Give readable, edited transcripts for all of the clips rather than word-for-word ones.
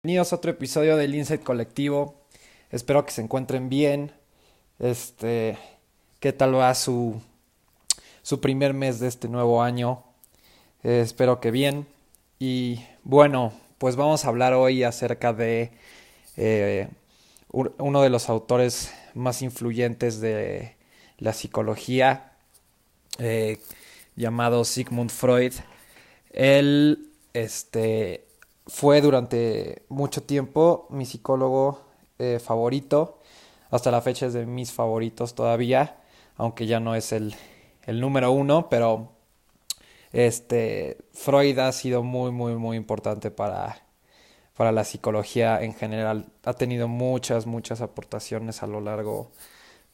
Bienvenidos a otro episodio del Insight Colectivo. Espero que se encuentren bien. ¿Qué tal va su primer mes de este nuevo año? Espero que bien. Y bueno, pues vamos a hablar hoy acerca de eh, uno de los autores más influyentes de la psicología, eh, llamado Sigmund Freud. Él, fue durante mucho tiempo mi psicólogo favorito. Hasta la fecha es de mis favoritos todavía, aunque ya no es el número uno, pero Freud ha sido muy, muy, muy importante para la psicología en general. Ha tenido muchas, muchas aportaciones a lo largo,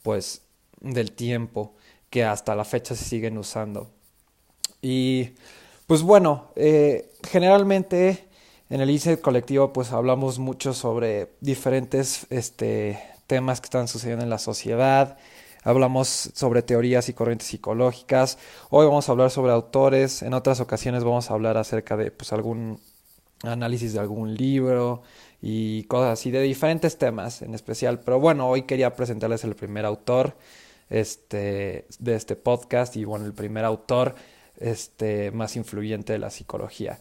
pues, del tiempo, que hasta la fecha se siguen usando. Y pues bueno, generalmente en el INSET colectivo pues hablamos mucho sobre diferentes temas que están sucediendo en la sociedad. Hablamos sobre teorías y corrientes psicológicas. Hoy vamos a hablar sobre autores. En otras ocasiones vamos a hablar acerca de pues algún análisis de algún libro y cosas así de diferentes temas en especial. Pero bueno, hoy quería presentarles el primer autor de este podcast y bueno, el primer autor más influyente de la psicología.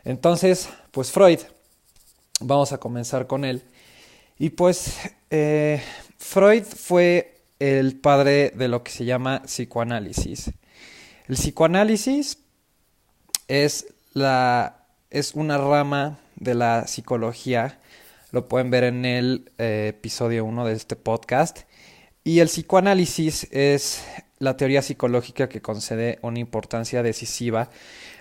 Entonces, pues Freud, vamos a comenzar con él. Y pues Freud fue el padre de lo que se llama psicoanálisis. El psicoanálisis es es una rama de la psicología. Lo pueden ver en el episodio 1 de este podcast. Y el psicoanálisis es la teoría psicológica que concede una importancia decisiva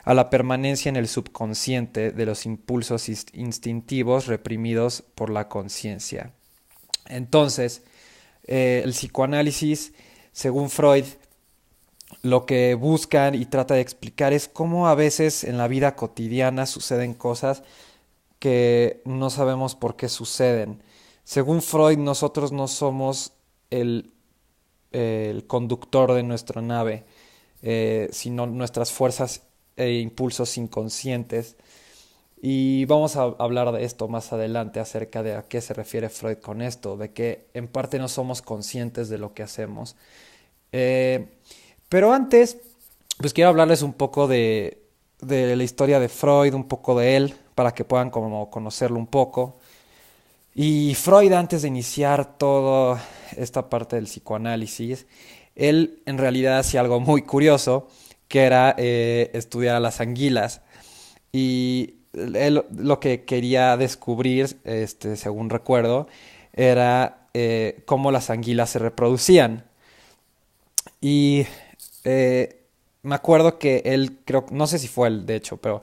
a la permanencia en el subconsciente de los impulsos instintivos reprimidos por la conciencia. Entonces, el psicoanálisis, según Freud, lo que buscan y trata de explicar es cómo a veces en la vida cotidiana suceden cosas que no sabemos por qué suceden. Según Freud, nosotros no somos el, el conductor de nuestra nave, sino nuestras fuerzas e impulsos inconscientes. Y vamos a hablar de esto más adelante acerca de a qué se refiere Freud con esto, de que en parte no somos conscientes de lo que hacemos. Eh, pero antes, pues quiero hablarles un poco de la historia de Freud, un poco de él, para que puedan como conocerlo un poco. Y Freud, antes de iniciar toda esta parte del psicoanálisis, él en realidad hacía algo muy curioso, que era estudiar a las anguilas. Y él lo que quería descubrir, según recuerdo, era cómo las anguilas se reproducían. Y me acuerdo que él, creo, no sé si fue él, de hecho, pero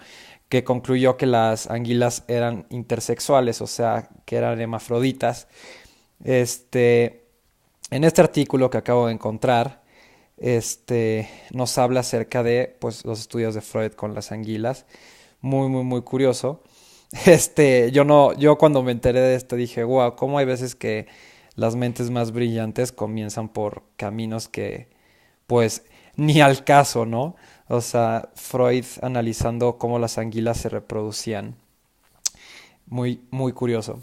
que concluyó que las anguilas eran intersexuales, o sea, que eran hermafroditas. Este, en este artículo que acabo de encontrar, nos habla acerca de, pues, los estudios de Freud con las anguilas. Muy, muy, muy curioso. Yo cuando me enteré de esto dije, wow, cómo hay veces que las mentes más brillantes comienzan por caminos que, pues, ni al caso, ¿no? O sea, Freud analizando cómo las anguilas se reproducían. Muy, muy curioso.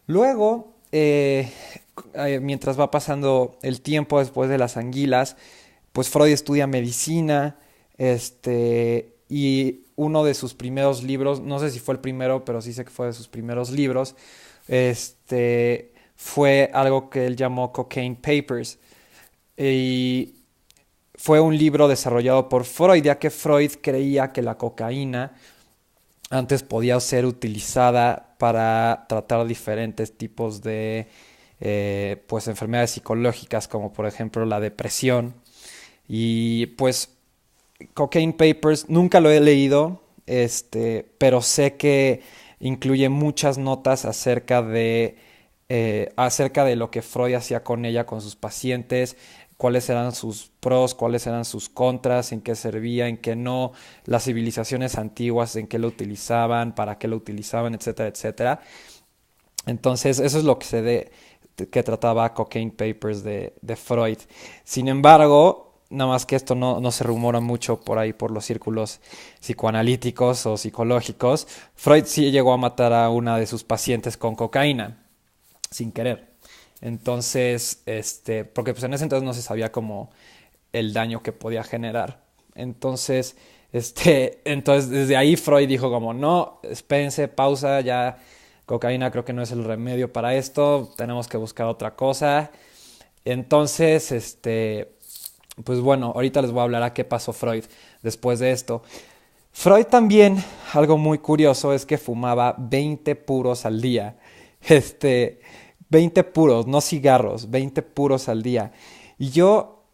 Luego, mientras va pasando el tiempo después de las anguilas, pues Freud estudia medicina, y uno de sus primeros libros, no sé si fue el primero, pero sí sé que fue de sus primeros libros, fue algo que él llamó Cocaine Papers. Y fue un libro desarrollado por Freud, ya que Freud creía que la cocaína antes podía ser utilizada para tratar diferentes tipos de pues enfermedades psicológicas, como por ejemplo la depresión. Y pues Cocaine Papers nunca lo he leído, pero sé que incluye muchas notas acerca de lo que Freud hacía con ella, con sus pacientes, cuáles eran sus pros, cuáles eran sus contras, en qué servía, en qué no, las civilizaciones antiguas, en qué lo utilizaban, para qué lo utilizaban, etcétera, etcétera. Entonces, eso es lo que trataba Cocaine Papers de Freud. Sin embargo, nada más que esto no se rumora mucho por ahí por los círculos psicoanalíticos o psicológicos. Freud sí llegó a matar a una de sus pacientes con cocaína, sin querer. Entonces, porque pues en ese entonces no se sabía como el daño que podía generar. Entonces, entonces desde ahí Freud dijo como, no, espérense, pausa, ya cocaína creo que no es el remedio para esto, tenemos que buscar otra cosa. Entonces, pues bueno, ahorita les voy a hablar a qué pasó Freud después de esto. Freud también, algo muy curioso es que fumaba 20 puros al día. Este, 20 puros, no cigarros, 20 puros al día. Y yo,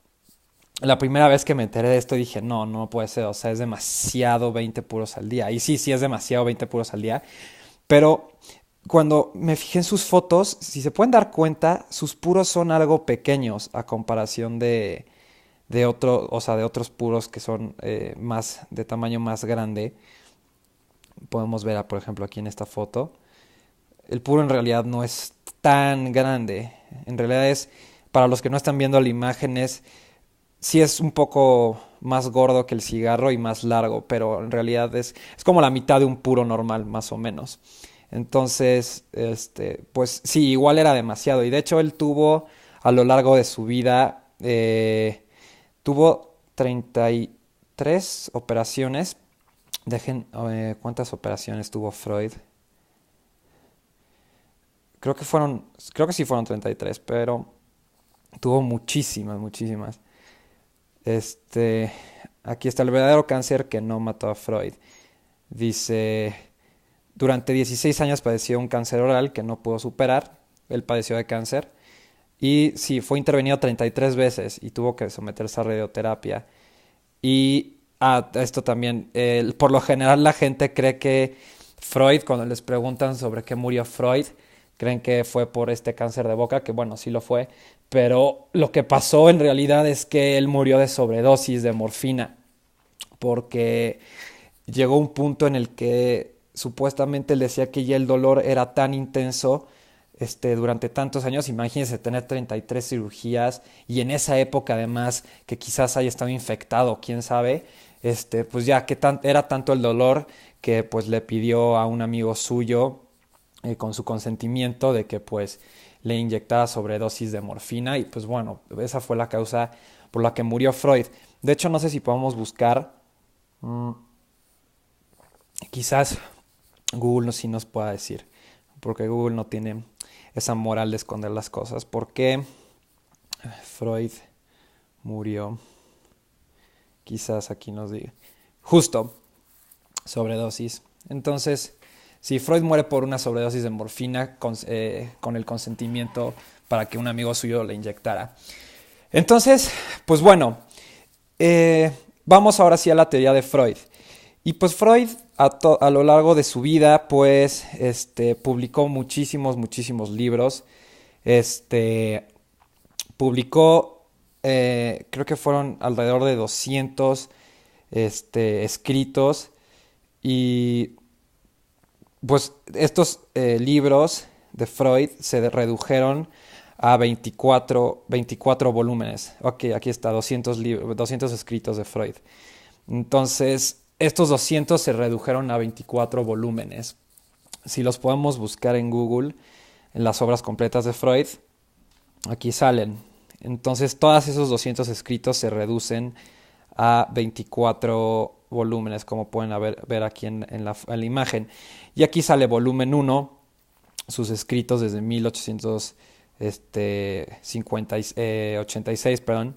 la primera vez que me enteré de esto dije, no, no puede ser, o sea, es demasiado 20 puros al día. Y sí, sí es demasiado 20 puros al día. Pero cuando me fijé en sus fotos, si se pueden dar cuenta, sus puros son algo pequeños a comparación o sea, de otros puros que son más, de tamaño más grande. Podemos ver, por ejemplo, aquí en esta foto. El puro en realidad no es tan grande. En realidad es, para los que no están viendo la imagen, sí es un poco más gordo que el cigarro y más largo, pero en realidad es como la mitad de un puro normal, más o menos. Entonces, pues sí, igual era demasiado. Y de hecho él tuvo a lo largo de su vida, tuvo 33 operaciones. Dejen, ¿cuántas operaciones tuvo Freud? Creo que creo que sí fueron 33, pero tuvo muchísimas, muchísimas. Este, aquí está el verdadero cáncer que no mató a Freud. Dice, durante 16 años padeció un cáncer oral que no pudo superar. Él padeció de cáncer. Y sí, fue intervenido 33 veces y tuvo que someterse a radioterapia. Y esto también, por lo general la gente cree que Freud, cuando les preguntan sobre qué murió Freud, creen que fue por este cáncer de boca, que bueno, sí lo fue, pero lo que pasó en realidad es que él murió de sobredosis de morfina, porque llegó un punto en el que supuestamente él decía que ya el dolor era tan intenso durante tantos años. Imagínense tener 33 cirugías y en esa época además que quizás haya estado infectado, quién sabe, pues ya que era tanto el dolor que pues le pidió a un amigo suyo con su consentimiento de que pues le inyectara sobredosis de morfina y pues bueno, esa fue la causa por la que murió Freud. De hecho, no sé si podemos buscar, mm, quizás Google no, sí nos pueda decir, porque Google no tiene esa moral de esconder las cosas. ¿Por qué Freud murió? Quizás aquí nos diga. Justo, sobredosis. Entonces, si Freud muere por una sobredosis de morfina con el consentimiento para que un amigo suyo le inyectara. Entonces, pues bueno, vamos ahora sí a la teoría de Freud. Y pues Freud a lo largo de su vida, pues, publicó muchísimos, muchísimos libros. Este, publicó, creo que fueron alrededor de 200, escritos. Y pues estos libros de Freud se redujeron a 24 volúmenes. Ok, aquí está, 200 escritos de Freud. Entonces, estos 200 se redujeron a 24 volúmenes. Si los podemos buscar en Google, en las obras completas de Freud, aquí salen. Entonces, todos esos 200 escritos se reducen a 24 volúmenes, como pueden ver aquí en la imagen. Y aquí sale volumen 1, sus escritos desde 1886, perdón.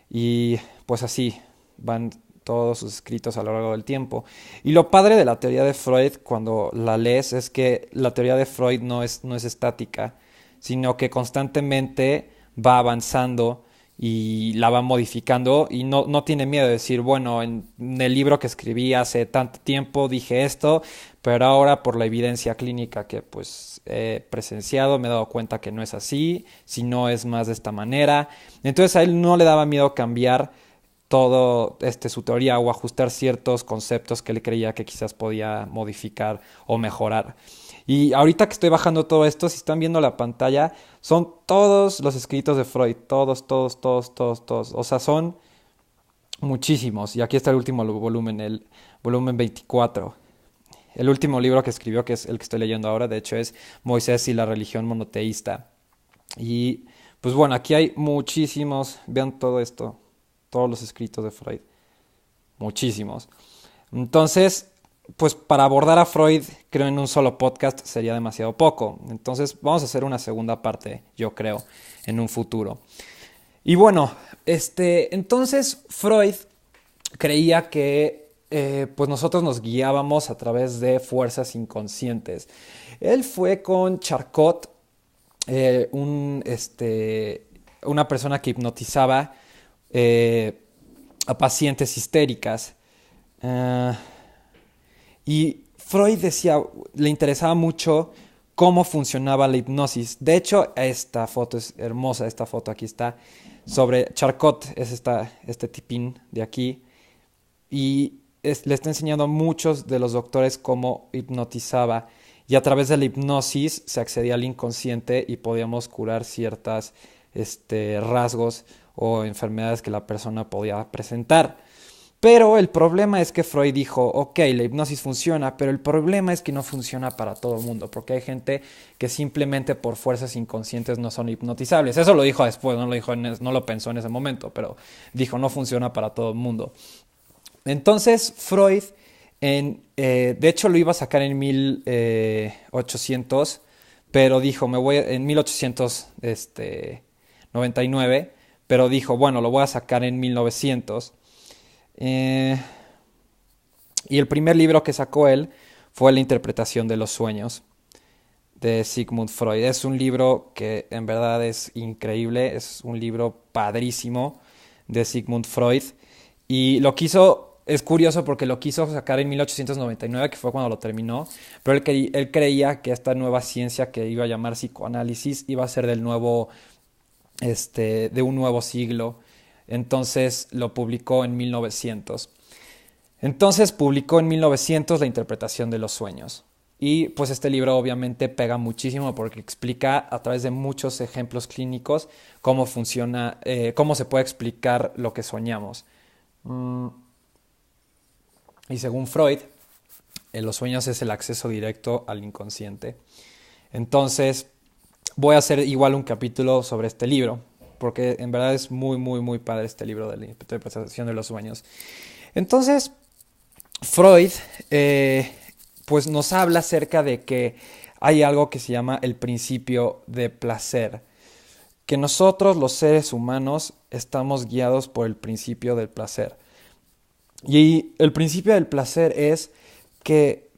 Y pues así van todos sus escritos a lo largo del tiempo. Y lo padre de la teoría de Freud cuando la lees es que la teoría de Freud no es estática, sino que constantemente va avanzando y la va modificando y no tiene miedo de decir, bueno, en el libro que escribí hace tanto tiempo dije esto, pero ahora por la evidencia clínica que pues he presenciado me he dado cuenta que no es así, sino es más de esta manera. Entonces a él no le daba miedo cambiar todo su teoría o ajustar ciertos conceptos que él creía que quizás podía modificar o mejorar. Y ahorita que estoy bajando todo esto, si están viendo la pantalla, son todos los escritos de Freud, todos. O sea, son muchísimos. Y aquí está el último volumen, el volumen 24. El último libro que escribió, que es el que estoy leyendo ahora, de hecho, es Moisés y la religión monoteísta. Y pues bueno, aquí hay muchísimos, vean todo esto, todos los escritos de Freud, muchísimos. Entonces, pues para abordar a Freud, creo en un solo podcast sería demasiado poco. Entonces, vamos a hacer una segunda parte, yo creo, en un futuro. Y bueno, entonces Freud creía que pues nosotros nos guiábamos a través de fuerzas inconscientes. Él fue con Charcot, una persona que hipnotizaba eh, a pacientes histéricas. Uh, y Freud decía, le interesaba mucho cómo funcionaba la hipnosis. De hecho, esta foto es hermosa, esta foto aquí está, sobre Charcot, es este tipín de aquí, y le está enseñando a muchos de los doctores cómo hipnotizaba. Y a través de la hipnosis se accedía al inconsciente y podíamos curar ciertas rasgos o enfermedades que la persona podía presentar. Pero el problema es que Freud dijo, ok, la hipnosis funciona, pero el problema es que no funciona para todo el mundo, porque hay gente que simplemente por fuerzas inconscientes no son hipnotizables. Eso lo dijo después, no lo pensó en ese momento, pero dijo, no funciona para todo el mundo. Entonces Freud, de hecho lo iba a sacar en 1800, pero dijo, en 1899, pero dijo, bueno, lo voy a sacar en 1900. Eh, y el primer libro que sacó él fue La interpretación de los sueños de Sigmund Freud. Es un libro que en verdad es increíble, es un libro padrísimo de Sigmund Freud. Y es curioso porque lo quiso sacar en 1899, que fue cuando lo terminó, pero él creía que esta nueva ciencia que iba a llamar psicoanálisis iba a ser de un nuevo siglo. Entonces lo publicó en 1900. Entonces publicó en 1900 La interpretación de los sueños. Y pues este libro obviamente pega muchísimo porque explica a través de muchos ejemplos clínicos cómo funciona, cómo se puede explicar lo que soñamos. Y según Freud, los sueños es el acceso directo al inconsciente. Entonces voy a hacer igual un capítulo sobre este libro, porque en verdad es muy, muy, muy padre este libro de la interpretación de los sueños. Entonces, Freud, pues nos habla acerca de que hay algo que se llama el principio de placer, que nosotros los seres humanos estamos guiados por el principio del placer. Y el principio del placer es que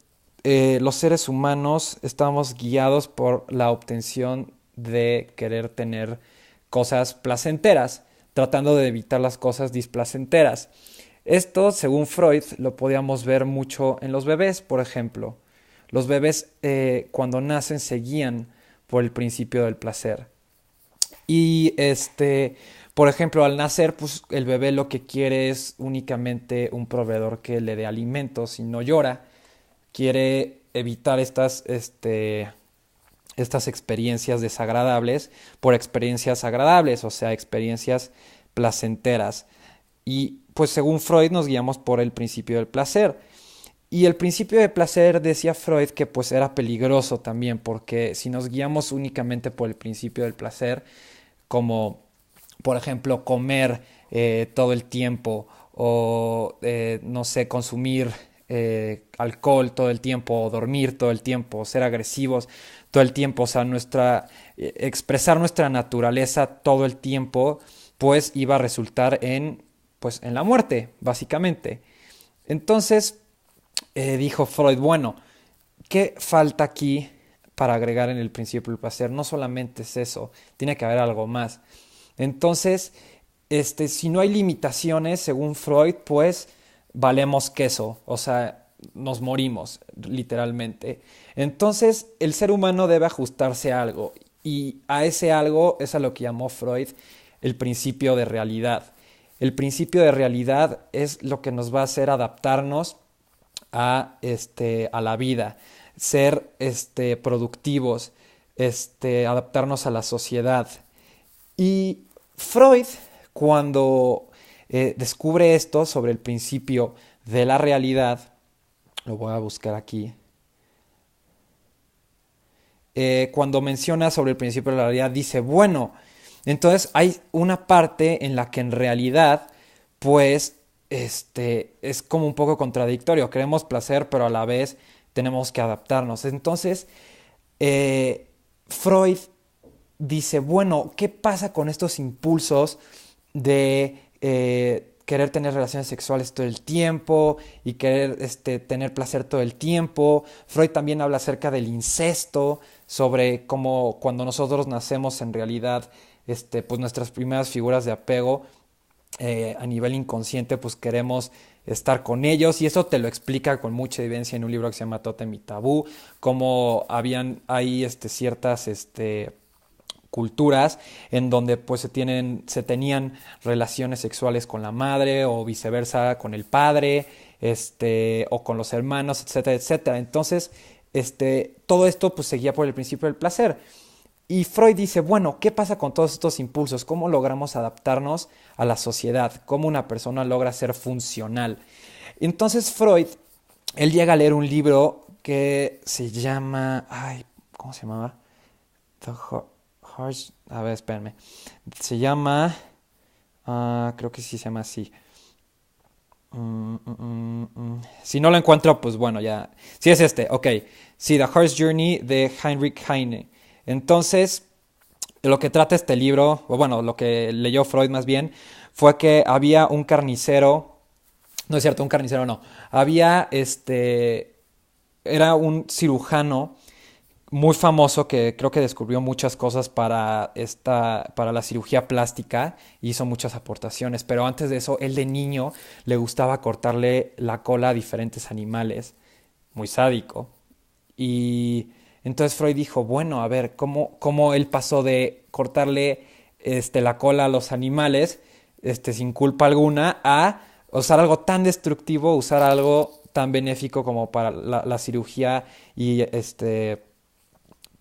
los seres humanos estamos guiados por la obtención de querer tener cosas placenteras, tratando de evitar las cosas displacenteras. Esto, según Freud, lo podíamos ver mucho en los bebés, por ejemplo. Los bebés cuando nacen se guían por el principio del placer. Y por ejemplo, al nacer, pues el bebé lo que quiere es únicamente un proveedor que le dé alimentos y no llora. Quiere evitar estas experiencias desagradables por experiencias agradables, o sea, experiencias placenteras. Y pues según Freud nos guiamos por el principio del placer. Y el principio de placer decía Freud que pues era peligroso también, porque si nos guiamos únicamente por el principio del placer, como por ejemplo comer todo el tiempo o no sé, consumir alcohol todo el tiempo o dormir todo el tiempo o ser agresivos todo el tiempo, o sea, expresar nuestra naturaleza todo el tiempo, pues iba a resultar en la muerte, básicamente. Entonces, dijo Freud, bueno, ¿qué falta aquí para agregar en el principio del placer? No solamente es eso, tiene que haber algo más. Entonces, si no hay limitaciones, según Freud, pues valemos queso, o sea, nos morimos, literalmente. Entonces, el ser humano debe ajustarse a algo, y a ese algo es a lo que llamó Freud el principio de realidad. El principio de realidad es lo que nos va a hacer adaptarnos a la vida, ser productivos, adaptarnos a la sociedad. Y Freud, cuando descubre esto sobre el principio de la realidad. Lo voy a buscar aquí. Cuando menciona sobre el principio de la realidad, dice, bueno, entonces hay una parte en la que en realidad, pues, es como un poco contradictorio. Queremos placer, pero a la vez tenemos que adaptarnos. Entonces, Freud dice, bueno, ¿qué pasa con estos impulsos de querer tener relaciones sexuales todo el tiempo y querer tener placer todo el tiempo? Freud también habla acerca del incesto, sobre cómo cuando nosotros nacemos en realidad, pues nuestras primeras figuras de apego a nivel inconsciente, pues queremos estar con ellos y eso te lo explica con mucha evidencia en un libro que se llama Tótem y Tabú, cómo habían ahí ciertas culturas en donde pues se tenían relaciones sexuales con la madre o viceversa con el padre, o con los hermanos, etcétera, etcétera. Entonces, todo esto pues seguía por el principio del placer. Y Freud dice, bueno, ¿qué pasa con todos estos impulsos? ¿Cómo logramos adaptarnos a la sociedad? ¿Cómo una persona logra ser funcional? Entonces Freud, él llega a leer un libro que se llama, ay, ¿cómo se llamaba? The Horse, a ver, espérenme. Se llama, creo que sí se llama así. Si no lo encuentro, pues bueno, ya. Sí es ok. Sí, The Horse Journey de Heinrich Heine. Entonces, lo que trata este libro, o bueno, lo que leyó Freud más bien, fue que había un carnicero, no es cierto, un carnicero no, había era un cirujano muy famoso que creo que descubrió muchas cosas para la cirugía plástica, hizo muchas aportaciones, pero antes de eso, él de niño le gustaba cortarle la cola a diferentes animales, muy sádico. Y entonces Freud dijo, bueno, a ver, ¿cómo él pasó de cortarle la cola a los animales sin culpa alguna a usar algo tan destructivo, usar algo tan benéfico como para la cirugía y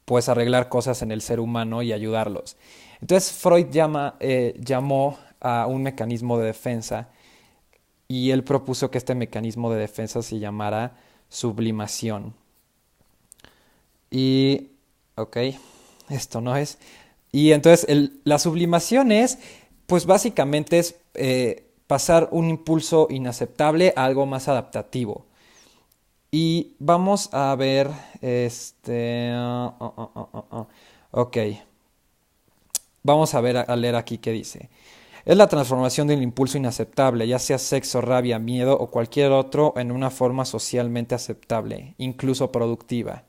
pues arreglar cosas en el ser humano y ayudarlos? Entonces Freud llamó a un mecanismo de defensa y él propuso que este mecanismo de defensa se llamara sublimación. Y, ok, esto no es. Y entonces la sublimación es, pues básicamente es pasar un impulso inaceptable a algo más adaptativo. Y vamos a ver, ok, vamos a ver, a leer aquí qué dice. Es la transformación del impulso inaceptable, ya sea sexo, rabia, miedo o cualquier otro, en una forma socialmente aceptable, incluso productiva.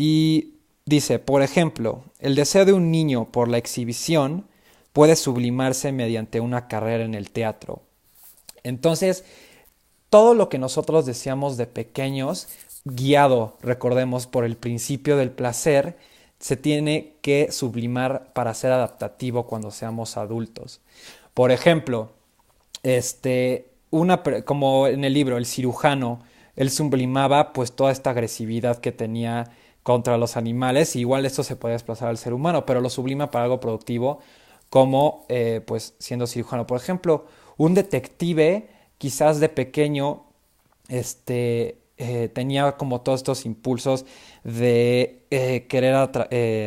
Y dice, por ejemplo, el deseo de un niño por la exhibición puede sublimarse mediante una carrera en el teatro. Entonces, todo lo que nosotros deseamos de pequeños, guiado, recordemos, por el principio del placer, se tiene que sublimar para ser adaptativo cuando seamos adultos. Por ejemplo, como en el libro, el cirujano, él sublimaba pues toda esta agresividad que tenía contra los animales, y igual esto se puede desplazar al ser humano, pero lo sublima para algo productivo, como pues siendo cirujano. Por ejemplo, un detective quizás de pequeño tenía como todos estos impulsos de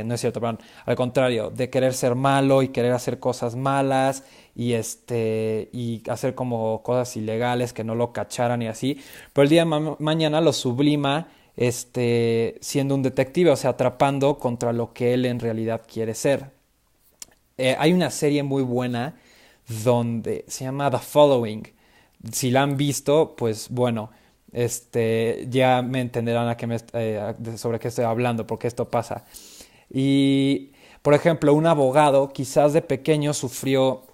no es cierto, perdón, al contrario, de querer ser malo y querer hacer cosas malas y hacer como cosas ilegales que no lo cacharan y así, pero el día de mañana lo sublima siendo un detective, o sea, atrapando contra lo que él en realidad quiere ser. Hay una serie muy buena donde se llama The Following. Si la han visto, pues bueno, ya me entenderán sobre qué estoy hablando, porque esto pasa. Y, por ejemplo, un abogado quizás de pequeño sufrió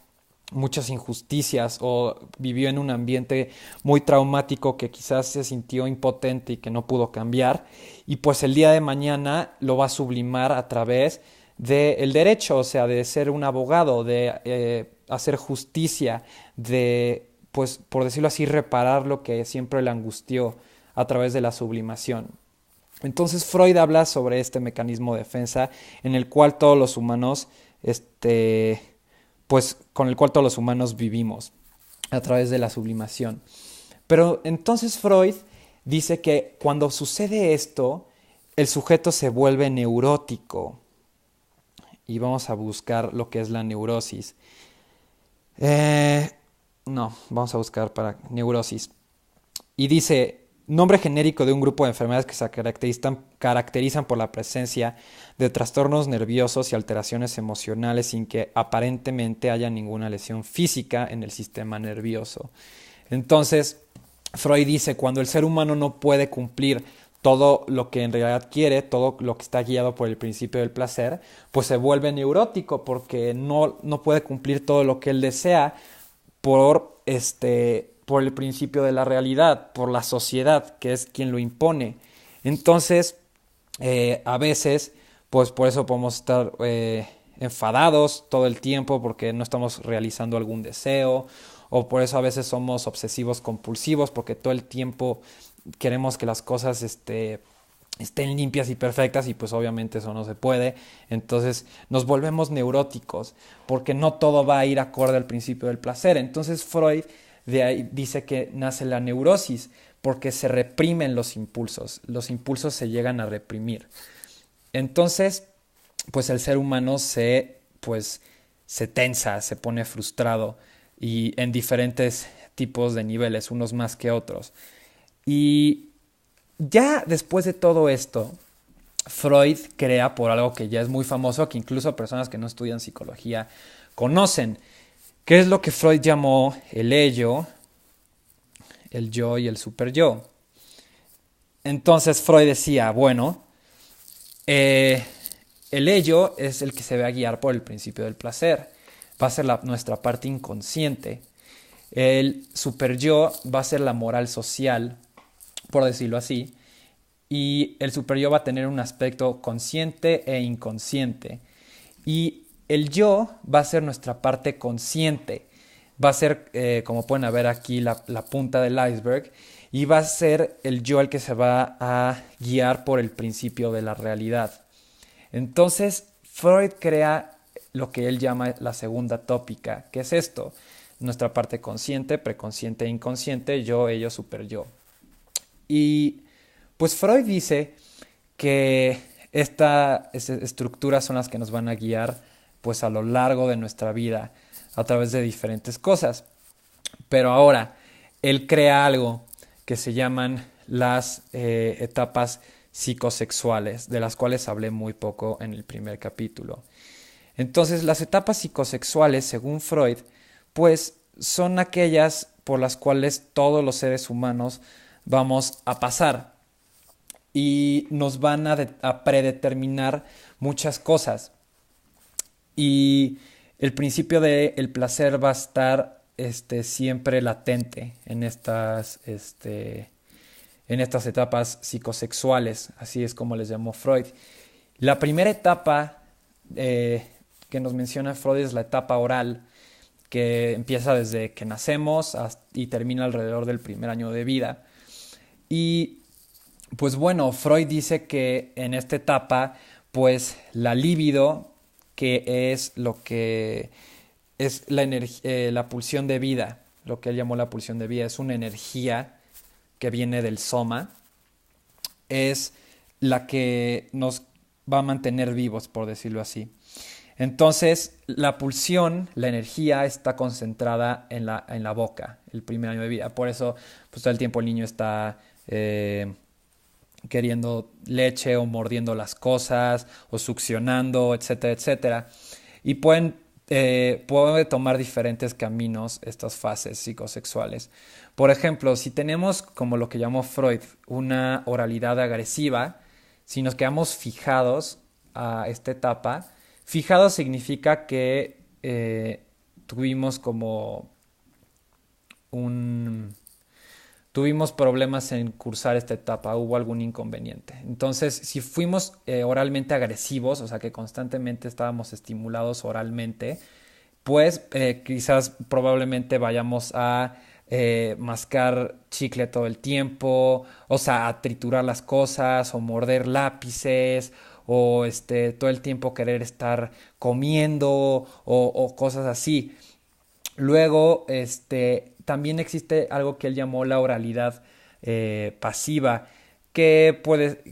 muchas injusticias o vivió en un ambiente muy traumático que quizás se sintió impotente y que no pudo cambiar, y pues el día de mañana lo va a sublimar a través del derecho, o sea, de ser un abogado, de hacer justicia, de, pues, por decirlo así, reparar lo que siempre le angustió a través de la sublimación. Entonces Freud habla sobre este mecanismo de defensa en el cual todos los humanos, pues con el cual todos los humanos vivimos. a través de la sublimación. Pero entonces Freud dice que cuando sucede esto, el sujeto se vuelve neurótico. Y vamos a buscar lo que es la neurosis. Eh, no, vamos a buscar para neurosis. Y dice, nombre genérico de un grupo de enfermedades que se caracterizan por la presencia de trastornos nerviosos y alteraciones emocionales sin que aparentemente haya ninguna lesión física en el sistema nervioso. Entonces, Freud dice, cuando el ser humano no puede cumplir todo lo que en realidad quiere, todo lo que está guiado por el principio del placer, pues se vuelve neurótico porque no puede cumplir todo lo que él desea por el principio de la realidad, por la sociedad, que es quien lo impone. Entonces, a veces, pues por eso podemos estar enfadados todo el tiempo porque no estamos realizando algún deseo, o por eso a veces somos obsesivos compulsivos porque todo el tiempo queremos que las cosas estén limpias y perfectas y pues obviamente eso no se puede. Entonces nos volvemos neuróticos porque no todo va a ir acorde al principio del placer. Entonces Freud de ahí dice que nace la neurosis porque se reprimen los impulsos se llegan a reprimir. Entonces, pues el ser humano se tensa, se pone frustrado y en diferentes tipos de niveles, unos más que otros. Y ya después de todo esto, Freud crea por algo que ya es muy famoso, que incluso personas que no estudian psicología conocen, que es lo que Freud llamó el ello, el yo y el superyo. Entonces Freud decía, bueno, eh, el ello es el que se va a guiar por el principio del placer, va a ser nuestra parte inconsciente. El superyo va a ser la moral social, por decirlo así, y el superyo va a tener un aspecto consciente e inconsciente. Y el yo va a ser nuestra parte consciente, va a ser, como pueden ver aquí, la punta del iceberg, y va a ser el yo el que se va a guiar por el principio de la realidad. Entonces, Freud crea lo que él llama la segunda tópica, que es esto, nuestra parte consciente, preconsciente e inconsciente, yo, ello, superyo. Y pues Freud dice que estas estructuras son las que nos van a guiar pues a lo largo de nuestra vida a través de diferentes cosas. Pero ahora, él crea algo que se llaman las etapas psicosexuales, de las cuales hablé muy poco en el primer capítulo. Entonces, las etapas psicosexuales, según Freud, pues son aquellas por las cuales todos los seres humanos vamos a pasar y nos van a predeterminar muchas cosas. Y el principio del placer va a estar siempre latente en estas etapas psicosexuales, así es como les llamó Freud. La primera etapa que nos menciona Freud es la etapa oral, que empieza desde que nacemos y termina alrededor del primer año de vida. Y pues bueno, Freud dice que en esta etapa, pues la libido, que es lo que es la pulsión de vida, lo que él llamó la pulsión de vida, es una energía que viene del soma, es la que nos va a mantener vivos, por decirlo así. Entonces, la pulsión, la energía está concentrada en la boca, el primer año de vida. Por eso, pues todo el tiempo el niño está queriendo leche o mordiendo las cosas o succionando, etcétera, etcétera. Y puede tomar diferentes caminos estas fases psicosexuales. Por ejemplo, si tenemos, como lo que llamó Freud, una oralidad agresiva, si nos quedamos fijados a esta etapa, fijado significa que tuvimos como tuvimos problemas en cursar esta etapa, hubo algún inconveniente. Entonces, si fuimos oralmente agresivos, o sea que constantemente estábamos estimulados oralmente, pues quizás probablemente vayamos a mascar chicle todo el tiempo, o sea, a triturar las cosas, o morder lápices, o todo el tiempo querer estar comiendo, o cosas así. Luego, también existe algo que él llamó la oralidad pasiva, que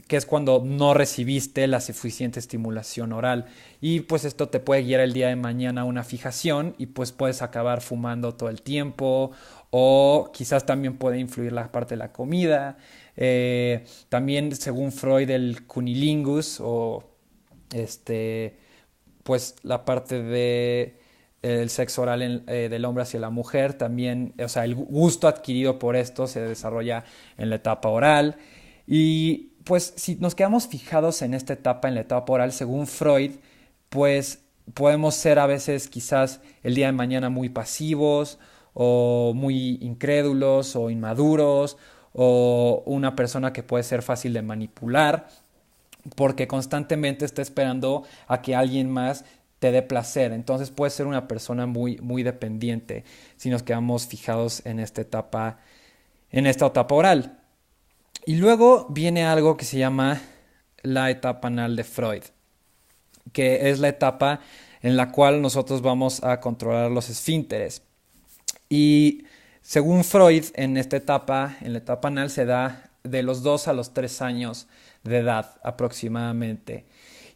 es cuando no recibiste la suficiente estimulación oral. Y pues esto te puede guiar el día de mañana a una fijación y pues puedes acabar fumando todo el tiempo, o quizás también puede influir la parte de la comida. También según Freud el cunilingus o este pues la parte de el sexo oral del hombre hacia la mujer también, o sea, el gusto adquirido por esto se desarrolla en la etapa oral. Y pues si nos quedamos fijados en esta etapa, en la etapa oral, según Freud, pues podemos ser a veces quizás el día de mañana muy pasivos o muy incrédulos o inmaduros o una persona que puede ser fácil de manipular porque constantemente está esperando a que alguien más te dé placer. Entonces puede ser una persona muy, muy dependiente si nos quedamos fijados en esta etapa oral. Y luego viene algo que se llama la etapa anal de Freud, que es la etapa en la cual nosotros vamos a controlar los esfínteres. Y según Freud, en la etapa anal se da de los 2 a los 3 años de edad aproximadamente.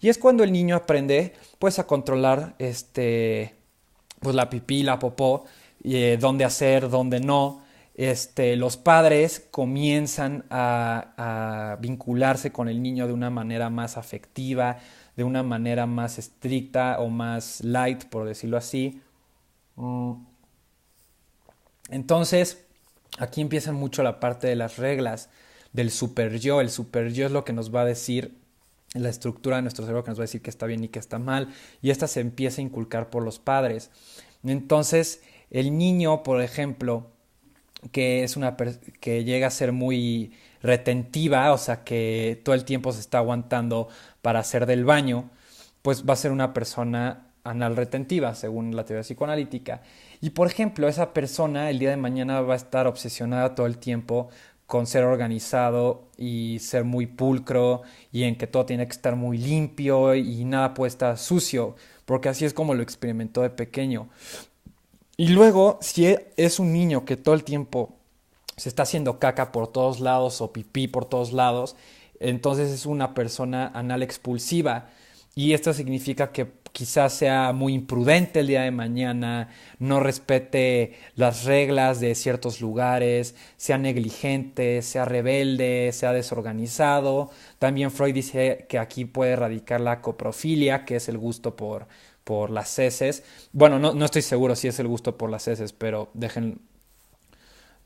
Y es cuando el niño aprende pues a controlar pues la pipí, la popó, dónde hacer, dónde no. Los padres comienzan a vincularse con el niño de una manera más afectiva, de una manera más estricta o más light, por decirlo así. Entonces, aquí empieza mucho la parte de las reglas del super yo. El super yo es lo que nos va a decir la estructura de nuestro cerebro, que nos va a decir que está bien y que está mal, y esta se empieza a inculcar por los padres. Entonces, el niño, por ejemplo, que llega a ser muy retentiva, o sea, que todo el tiempo se está aguantando para hacer del baño, pues va a ser una persona anal retentiva, según la teoría psicoanalítica. Y por ejemplo, esa persona el día de mañana va a estar obsesionada todo el tiempo con ser organizado y ser muy pulcro y en que todo tiene que estar muy limpio y nada puede estar sucio, porque así es como lo experimentó de pequeño. Y luego, si es un niño que todo el tiempo se está haciendo caca por todos lados o pipí por todos lados, entonces es una persona anal expulsiva. Y esto significa que quizás sea muy imprudente el día de mañana, no respete las reglas de ciertos lugares, sea negligente, sea rebelde, sea desorganizado. También Freud dice que aquí puede radicar la coprofilia, que es el gusto por las heces. Bueno, no estoy seguro si es el gusto por las heces, pero dejen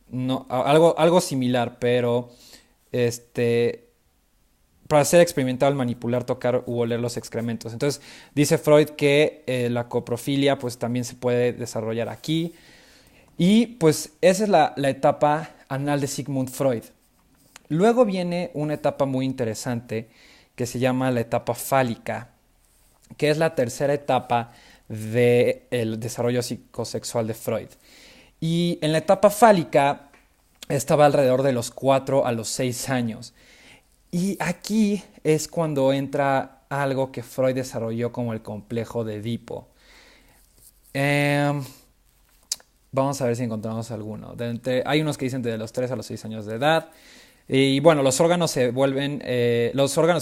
no, algo similar, pero este para ser experimentado al manipular, tocar u oler los excrementos. Entonces dice Freud que la coprofilia pues también se puede desarrollar aquí. Y pues esa es la etapa anal de Sigmund Freud. Luego viene una etapa muy interesante que se llama la etapa fálica, que es la tercera etapa del desarrollo psicosexual de Freud. Y en la etapa fálica estaba alrededor de los 4 a los 6 años. Y aquí es cuando entra algo que Freud desarrolló como el complejo de Edipo. Eh, Vamos a ver si encontramos alguno. Hay unos que dicen de los 3 a los 6 años de edad. Y bueno, los órganos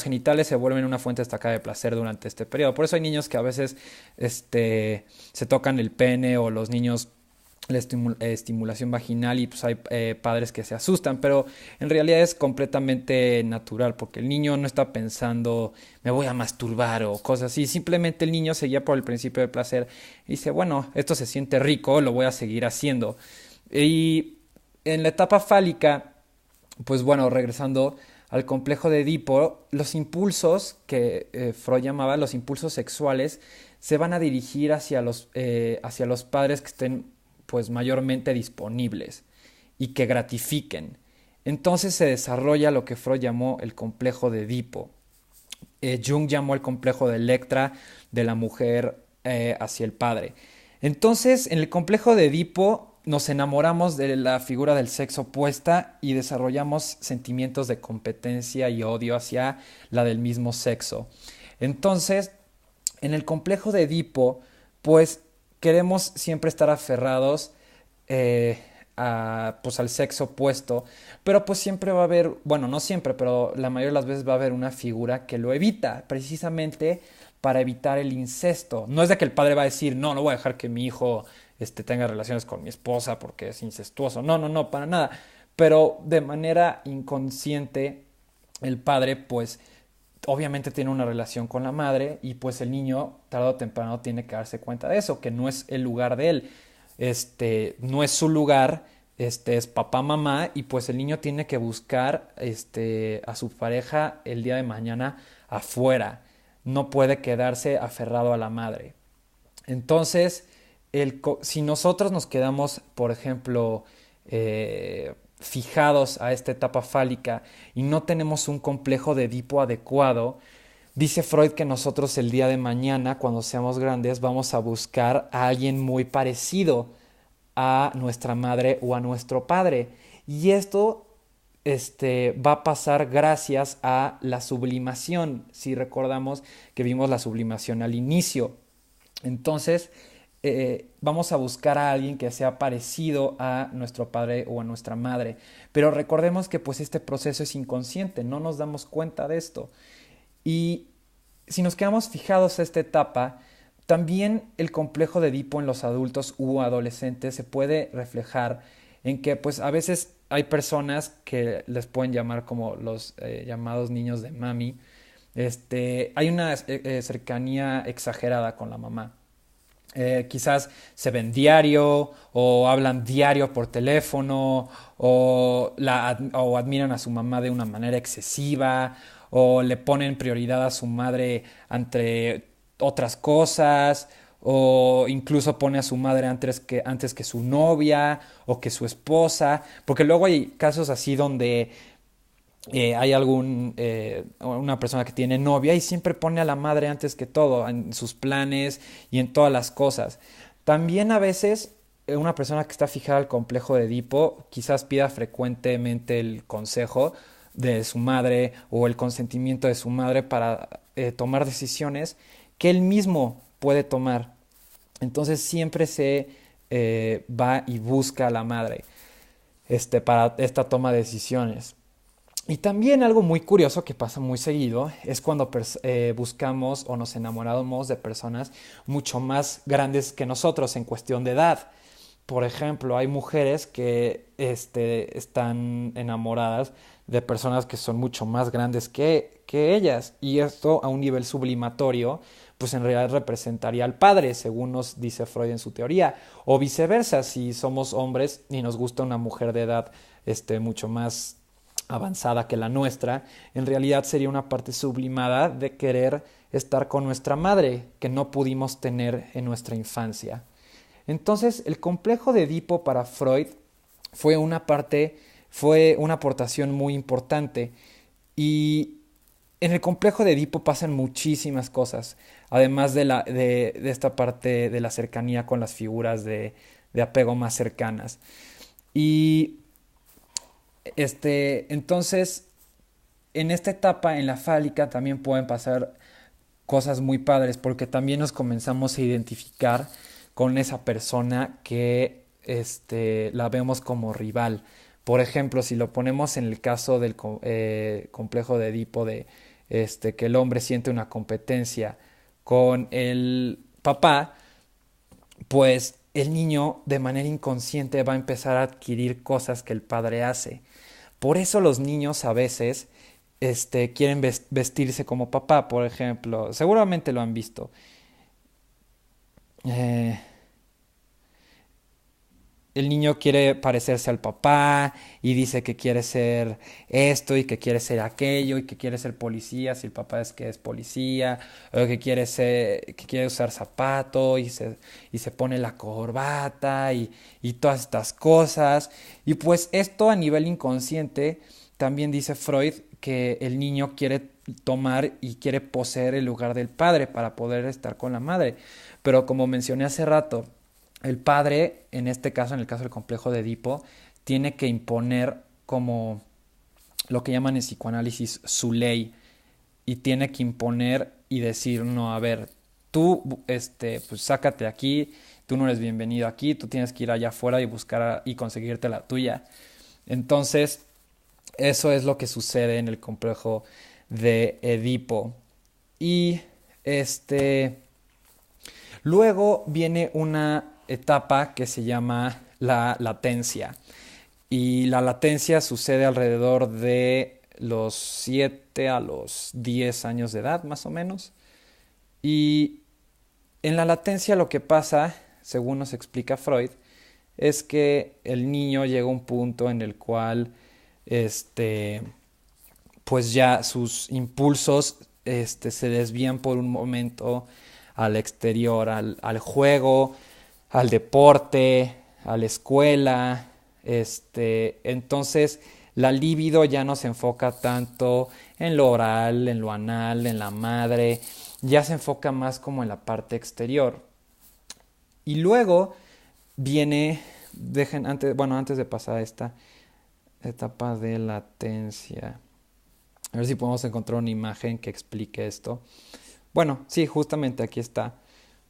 genitales se vuelven una fuente destacada de placer durante este periodo. Por eso hay niños que a veces se tocan el pene o los niños la estimulación vaginal y pues hay padres que se asustan, pero en realidad es completamente natural porque el niño no está pensando me voy a masturbar o cosas así, simplemente el niño se guía por el principio de placer y dice bueno, esto se siente rico, lo voy a seguir haciendo. Y en la etapa fálica, pues bueno, regresando al complejo de Edipo, los impulsos que Freud llamaba los impulsos sexuales se van a dirigir hacia los padres que estén pues mayormente disponibles y que gratifiquen. Entonces se desarrolla lo que Freud llamó el complejo de Edipo. Jung llamó el complejo de Electra de la mujer hacia el padre. Entonces en el complejo de Edipo nos enamoramos de la figura del sexo opuesta y desarrollamos sentimientos de competencia y odio hacia la del mismo sexo. Entonces en el complejo de Edipo pues queremos siempre estar aferrados pues al sexo opuesto, pero pues siempre va a haber, bueno, no siempre, pero la mayoría de las veces va a haber una figura que lo evita, precisamente para evitar el incesto. No es de que el padre va a decir, no, no voy a dejar que mi hijo tenga relaciones con mi esposa porque es incestuoso. No, no, no, para nada. Pero de manera inconsciente, el padre, pues, obviamente tiene una relación con la madre y pues el niño tarde o temprano tiene que darse cuenta de eso, que no es el lugar de él, no es su lugar, es papá, mamá y pues el niño tiene que buscar a su pareja el día de mañana afuera, no puede quedarse aferrado a la madre. Entonces, si nosotros nos quedamos, por ejemplo, fijados a esta etapa fálica y no tenemos un complejo de Edipo adecuado, dice Freud que nosotros el día de mañana, cuando seamos grandes, vamos a buscar a alguien muy parecido a nuestra madre o a nuestro padre. Y esto va a pasar gracias a la sublimación. Si recordamos que vimos la sublimación al inicio. Entonces, vamos a buscar a alguien que sea parecido a nuestro padre o a nuestra madre. Pero recordemos que pues este proceso es inconsciente, no nos damos cuenta de esto. Y si nos quedamos fijados a esta etapa, también el complejo de Edipo en los adultos u adolescentes se puede reflejar en que pues a veces hay personas que les pueden llamar como los llamados niños de mami. Hay una cercanía exagerada con la mamá. Quizás se ven diario o hablan diario por teléfono o admiran a su mamá de una manera excesiva o le ponen prioridad a su madre ante otras cosas o incluso pone a su madre antes que su novia o que su esposa, porque luego hay casos así donde hay una persona que tiene novia y siempre pone a la madre antes que todo, en sus planes y en todas las cosas. También a veces una persona que está fijada al complejo de Edipo quizás pida frecuentemente el consejo de su madre o el consentimiento de su madre para tomar decisiones que él mismo puede tomar. Entonces siempre se va y busca a la madre para esta toma de decisiones. Y también algo muy curioso que pasa muy seguido es cuando buscamos o nos enamoramos de personas mucho más grandes que nosotros en cuestión de edad. Por ejemplo, hay mujeres que están enamoradas de personas que son mucho más grandes que ellas. Y esto a un nivel sublimatorio, pues en realidad representaría al padre, según nos dice Freud en su teoría. O viceversa, si somos hombres y nos gusta una mujer de edad mucho más avanzada que la nuestra, en realidad sería una parte sublimada de querer estar con nuestra madre que no pudimos tener en nuestra infancia. Entonces, el complejo de Edipo para Freud fue fue una aportación muy importante y en el complejo de Edipo pasan muchísimas cosas, además de esta parte de la cercanía con las figuras de apego más cercanas. Y entonces, en esta etapa, en la fálica, también pueden pasar cosas muy padres, porque también nos comenzamos a identificar con esa persona que la vemos como rival. Por ejemplo, si lo ponemos en el caso del complejo de Edipo, que el hombre siente una competencia con el papá, pues el niño de manera inconsciente va a empezar a adquirir cosas que el padre hace. Por eso los niños a veces quieren vestirse como papá, por ejemplo. Seguramente lo han visto. Eh, el niño quiere parecerse al papá y dice que quiere ser esto y que quiere ser aquello y que quiere ser policía si el papá es que es policía o que quiere usar zapato y se pone la corbata y todas estas cosas. Y pues esto a nivel inconsciente también dice Freud que el niño quiere tomar y quiere poseer el lugar del padre para poder estar con la madre. Pero como mencioné hace rato, el padre, en este caso, en el caso del complejo de Edipo, tiene que imponer como lo que llaman en psicoanálisis su ley y tiene que imponer y decir, no, a ver, tú, pues sácate aquí, tú no eres bienvenido aquí, tú tienes que ir allá afuera y buscar y conseguirte la tuya. Entonces, eso es lo que sucede en el complejo de Edipo. Y este, luego viene una etapa que se llama la latencia. Y la latencia sucede alrededor de los 7 a los 10 años de edad, más o menos. Y en la latencia lo que pasa, según nos explica Freud, es que el niño llega a un punto en el cual este, pues ya sus impulsos se desvían por un momento al exterior, al juego, al deporte, a la escuela. Entonces la libido ya no se enfoca tanto en lo oral, en lo anal, en la madre, ya se enfoca más como en la parte exterior. Y luego viene, antes de pasar a esta etapa de latencia, a ver si podemos encontrar una imagen que explique esto. Bueno, sí, justamente aquí está.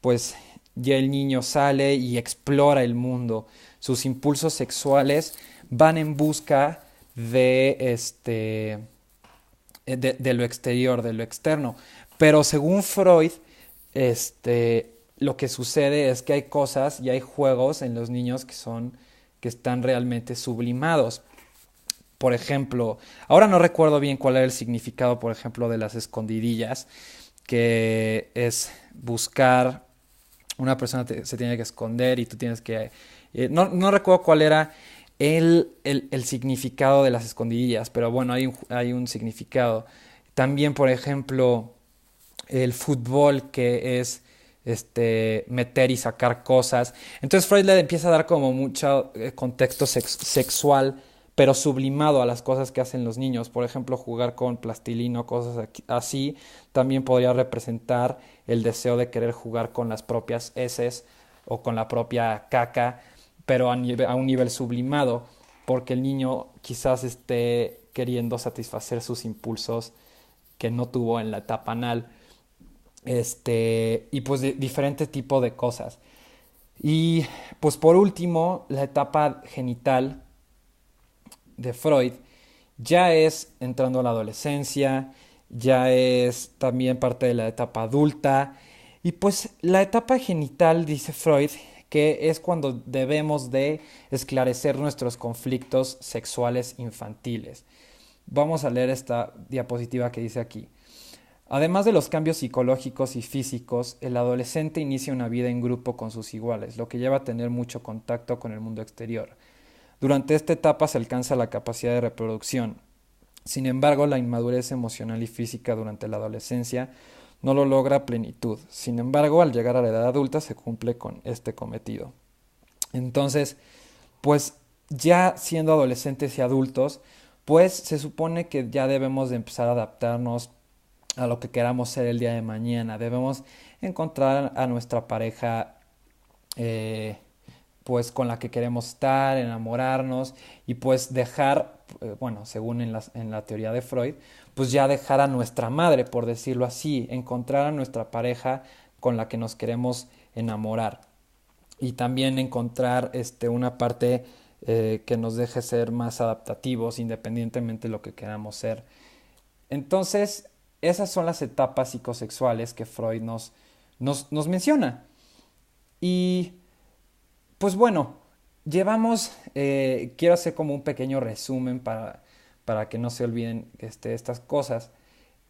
Pues ya el niño sale y explora el mundo. Sus impulsos sexuales van en busca de lo exterior, de lo externo. Pero según Freud, lo que sucede es que hay cosas y hay juegos en los niños que están realmente sublimados. Por ejemplo, ahora no recuerdo bien cuál era el significado, por ejemplo, de las escondidillas, que es buscar, una persona se tiene que esconder y tú tienes que... no recuerdo cuál era el significado de las escondidillas, pero bueno, hay un significado. También, por ejemplo, el fútbol, que es meter y sacar cosas. Entonces Freud le empieza a dar como mucho contexto sexual, pero sublimado a las cosas que hacen los niños. Por ejemplo, jugar con plastilina o cosas así también podría representar el deseo de querer jugar con las propias heces o con la propia caca, pero a un nivel sublimado, porque el niño quizás esté queriendo satisfacer sus impulsos que no tuvo en la etapa anal. Y pues diferente tipo de cosas. Y pues por último, la etapa genital de Freud ya es entrando a la adolescencia, ya es también parte de la etapa adulta. Y pues la etapa genital, dice Freud, que es cuando debemos de esclarecer nuestros conflictos sexuales infantiles. Vamos a leer esta diapositiva que dice aquí. Además de los cambios psicológicos y físicos, el adolescente inicia una vida en grupo con sus iguales, lo que lleva a tener mucho contacto con el mundo exterior. Durante esta etapa se alcanza la capacidad de reproducción. Sin embargo, la inmadurez emocional y física durante la adolescencia no lo logra a plenitud. Sin embargo, al llegar a la edad adulta se cumple con este cometido. Entonces, pues ya siendo adolescentes y adultos, pues se supone que ya debemos de empezar a adaptarnos a lo que queramos ser el día de mañana. Debemos encontrar a nuestra pareja pues con la que queremos estar, enamorarnos y pues dejar, bueno, según en la teoría de Freud, pues ya dejar a nuestra madre, por decirlo así, encontrar a nuestra pareja con la que nos queremos enamorar y también encontrar una parte que nos deje ser más adaptativos independientemente de lo que queramos ser. Entonces, esas son las etapas psicosexuales que Freud nos menciona. Y pues bueno, quiero hacer como un pequeño resumen para que no se olviden estas cosas.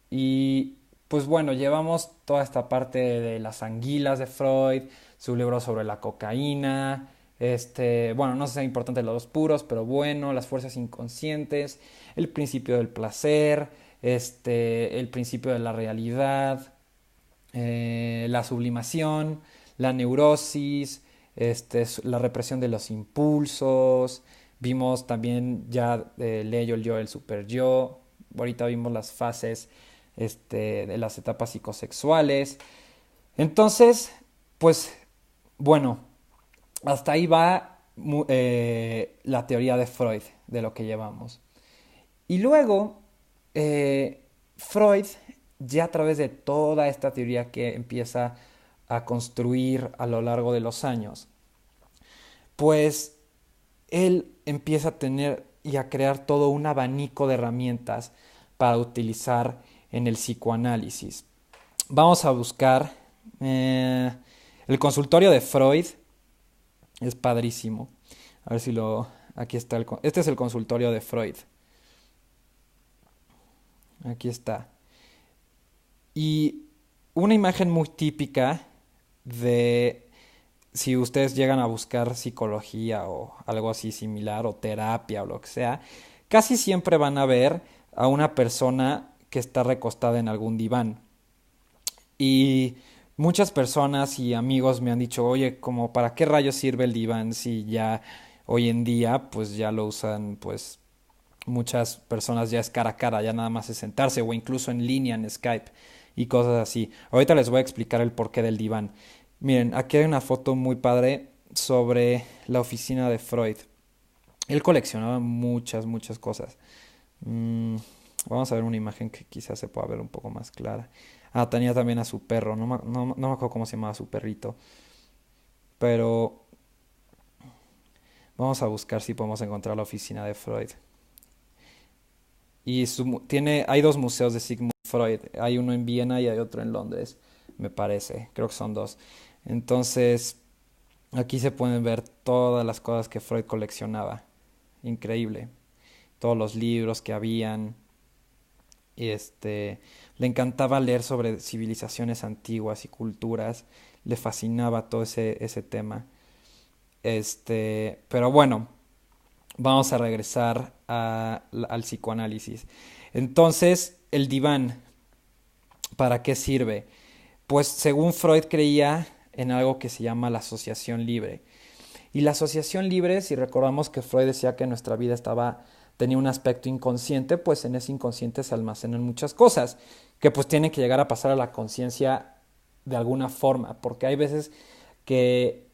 Y pues bueno, llevamos toda esta parte de las anguilas de Freud, su libro sobre la cocaína, bueno, no sé si es importante los puros, pero bueno, las fuerzas inconscientes, el principio del placer, el principio de la realidad, la sublimación, la neurosis, la represión de los impulsos. Vimos también ya el ello, el yo, el super yo. Ahorita vimos las fases de las etapas psicosexuales. Entonces, pues bueno, hasta ahí va la teoría de Freud, de lo que llevamos. Y luego, Freud, ya a través de toda esta teoría que empieza a construir a lo largo de los años, pues él empieza a tener y a crear todo un abanico de herramientas para utilizar en el psicoanálisis. Vamos a buscar el consultorio de Freud, es padrísimo. A ver si lo... Aquí está este es el consultorio de Freud. Aquí está. Y una imagen muy típica de si ustedes llegan a buscar psicología o algo así similar o terapia o lo que sea, casi siempre van a ver a una persona que está recostada en algún diván. Y muchas personas y amigos me han dicho, oye, como para qué rayos sirve el diván si ya hoy en día pues ya lo usan pues muchas personas ya es cara a cara, ya nada más es sentarse o incluso en línea en Skype y cosas así. Ahorita les voy a explicar el porqué del diván. Miren, aquí hay una foto muy padre sobre la oficina de Freud. Él coleccionaba muchas, muchas cosas. Mm, Vamos a ver una imagen que quizás se pueda ver un poco más clara. Ah, tenía también a su perro, no me acuerdo cómo se llamaba su perrito, pero vamos a buscar si podemos encontrar la oficina de Freud. Y hay dos museos de Sigmund Freud. Hay uno en Viena y hay otro en Londres, me parece. Creo que son dos. Entonces, aquí se pueden ver todas las cosas que Freud coleccionaba. Increíble. Todos los libros que habían. Le encantaba leer sobre civilizaciones antiguas y culturas. Le fascinaba todo ese tema. Pero bueno, vamos a regresar al psicoanálisis. Entonces, el diván, ¿para qué sirve? Pues según Freud creía en algo que se llama la asociación libre. Y la asociación libre, si recordamos que Freud decía que nuestra vida tenía un aspecto inconsciente, pues en ese inconsciente se almacenan muchas cosas que pues tienen que llegar a pasar a la conciencia de alguna forma, porque hay veces que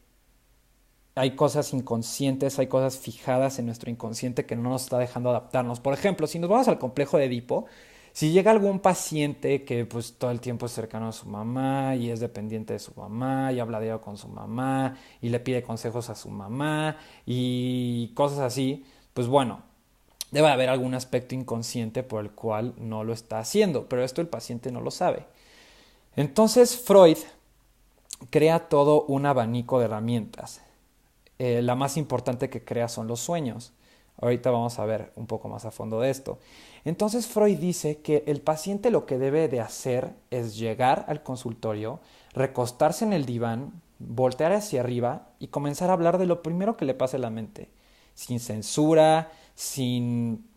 hay cosas inconscientes, hay cosas fijadas en nuestro inconsciente que no nos está dejando adaptarnos. Por ejemplo, si nos vamos al complejo de Edipo, si llega algún paciente que pues todo el tiempo es cercano a su mamá y es dependiente de su mamá y habla de ello con su mamá y le pide consejos a su mamá y cosas así, pues bueno, debe haber algún aspecto inconsciente por el cual no lo está haciendo, pero esto el paciente no lo sabe. Entonces Freud crea todo un abanico de herramientas. La más importante que crea son los sueños. Ahorita vamos a ver un poco más a fondo de esto. Entonces Freud dice que el paciente lo que debe de hacer es llegar al consultorio, recostarse en el diván, voltear hacia arriba y comenzar a hablar de lo primero que le pase a la mente, sin censura, sin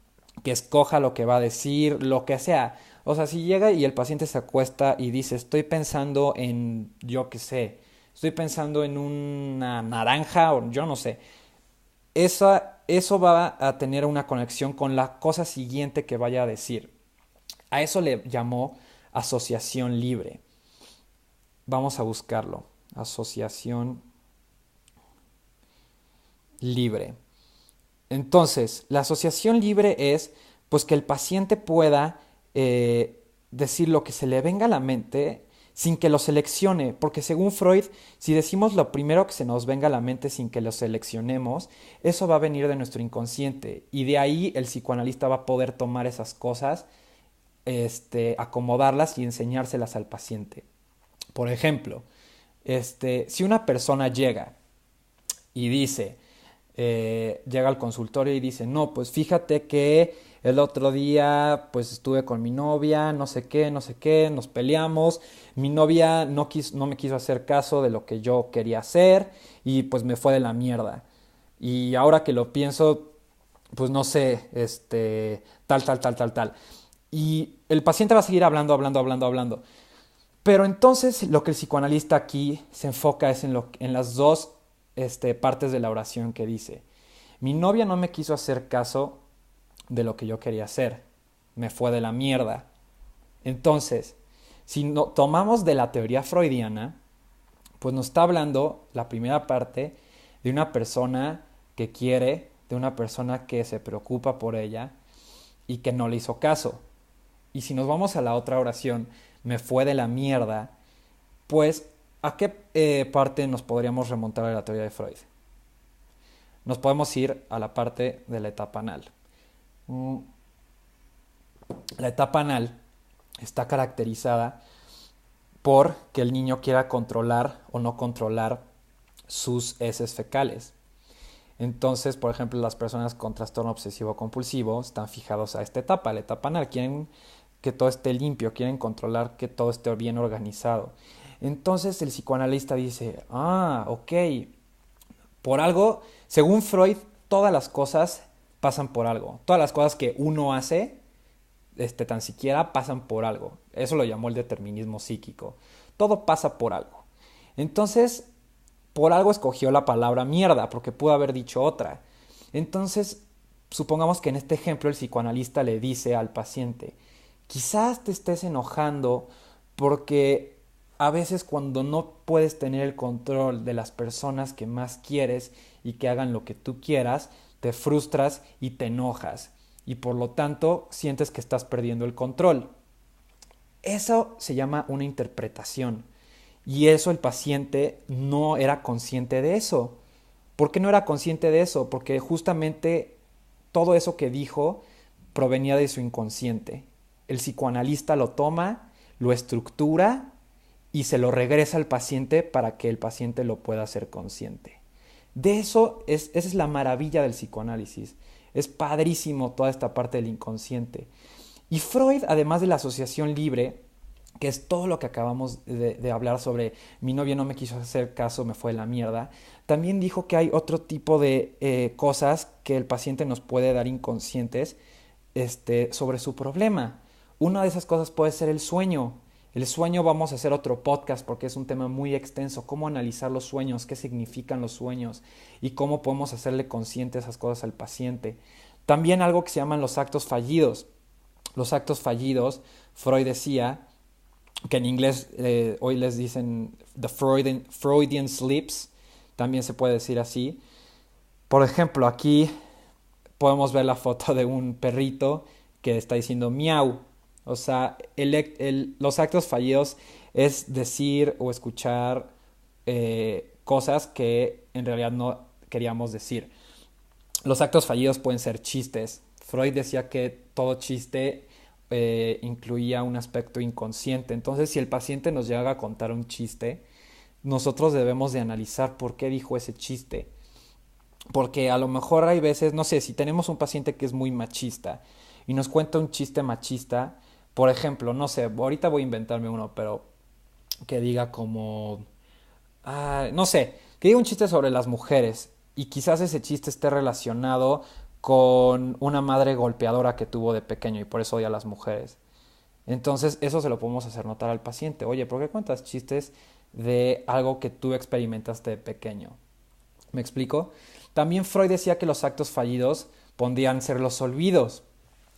que escoja lo que va a decir, lo que sea. O sea, si llega y el paciente se acuesta y dice, estoy pensando en, yo qué sé, estoy pensando en una naranja o yo no sé, eso va a tener una conexión con la cosa siguiente que vaya a decir. A eso le llamó asociación libre. Vamos a buscarlo. Asociación libre. Entonces, la asociación libre es pues que el paciente pueda decir lo que se le venga a la mente sin que lo seleccione, porque según Freud, si decimos lo primero que se nos venga a la mente sin que lo seleccionemos, eso va a venir de nuestro inconsciente y de ahí el psicoanalista va a poder tomar esas cosas, acomodarlas y enseñárselas al paciente. Por ejemplo, si una persona y dice, llega al consultorio y dice, no, pues fíjate que el otro día pues estuve con mi novia, no sé qué, no sé qué, nos peleamos, mi novia no me quiso hacer caso de lo que yo quería hacer y pues me fue de la mierda. Y ahora que lo pienso, pues no sé, tal. Y el paciente va a seguir hablando, hablando, hablando, hablando. Pero entonces lo que el psicoanalista aquí se enfoca es en las dos partes de la oración que dice, mi novia no me quiso hacer caso de lo que yo quería hacer, me fue de la mierda. Entonces, si no, tomamos de la teoría freudiana, pues nos está hablando la primera parte de una persona que quiere, de una persona que se preocupa por ella y que no le hizo caso. Y si nos vamos a la otra oración, me fue de la mierda, pues ¿A qué parte nos podríamos remontar a la teoría de Freud? Nos podemos ir a la parte de la etapa anal. Mm, La etapa anal está caracterizada por que el niño quiera controlar o no controlar sus heces fecales. Entonces, por ejemplo, las personas con trastorno obsesivo compulsivo están fijados a esta etapa, la etapa anal. Quieren que todo esté limpio, quieren controlar que todo esté bien organizado. Entonces el psicoanalista dice, ok, por algo, según Freud, todas las cosas pasan por algo. Todas las cosas que uno hace, tan siquiera pasan por algo. Eso lo llamó el determinismo psíquico. Todo pasa por algo. Entonces, por algo escogió la palabra mierda, porque pudo haber dicho otra. Entonces, supongamos que en este ejemplo el psicoanalista le dice al paciente, quizás te estés enojando porque a veces cuando no puedes tener el control de las personas que más quieres y que hagan lo que tú quieras, te frustras y te enojas. Y por lo tanto sientes que estás perdiendo el control. Eso se llama una interpretación. Y eso el paciente no era consciente de eso. ¿Por qué no era consciente de eso? Porque justamente todo eso que dijo provenía de su inconsciente. El psicoanalista lo toma, lo estructura y se lo regresa al paciente para que el paciente lo pueda hacer consciente. De eso esa es la maravilla del psicoanálisis. Es padrísimo toda esta parte del inconsciente. Y Freud, además de la asociación libre, que es todo lo que acabamos de hablar sobre mi novia no me quiso hacer caso, me fue la mierda, también dijo que hay otro tipo de cosas que el paciente nos puede dar inconscientes sobre su problema. Una de esas cosas puede ser el sueño. El sueño vamos a hacer otro podcast porque es un tema muy extenso, cómo analizar los sueños, qué significan los sueños y cómo podemos hacerle consciente esas cosas al paciente. También algo que se llaman los actos fallidos. Los actos fallidos, Freud decía, que en inglés hoy les dicen the Freudian slips, también se puede decir así. Por ejemplo, aquí podemos ver la foto de un perrito que está diciendo miau. O sea, los actos fallidos es decir o escuchar cosas que en realidad no queríamos decir. Los actos fallidos pueden ser chistes. Freud decía que todo chiste incluía un aspecto inconsciente. Entonces, si el paciente nos llega a contar un chiste, nosotros debemos de analizar por qué dijo ese chiste. Porque a lo mejor hay veces, no sé, si tenemos un paciente que es muy machista y nos cuenta un chiste machista, por ejemplo, no sé, ahorita voy a inventarme uno, pero que diga como, no sé, que diga un chiste sobre las mujeres y quizás ese chiste esté relacionado con una madre golpeadora que tuvo de pequeño y por eso odia a las mujeres. Entonces eso se lo podemos hacer notar al paciente. Oye, ¿por qué cuentas chistes de algo que tú experimentaste de pequeño? ¿Me explico? También Freud decía que los actos fallidos podían ser los olvidos.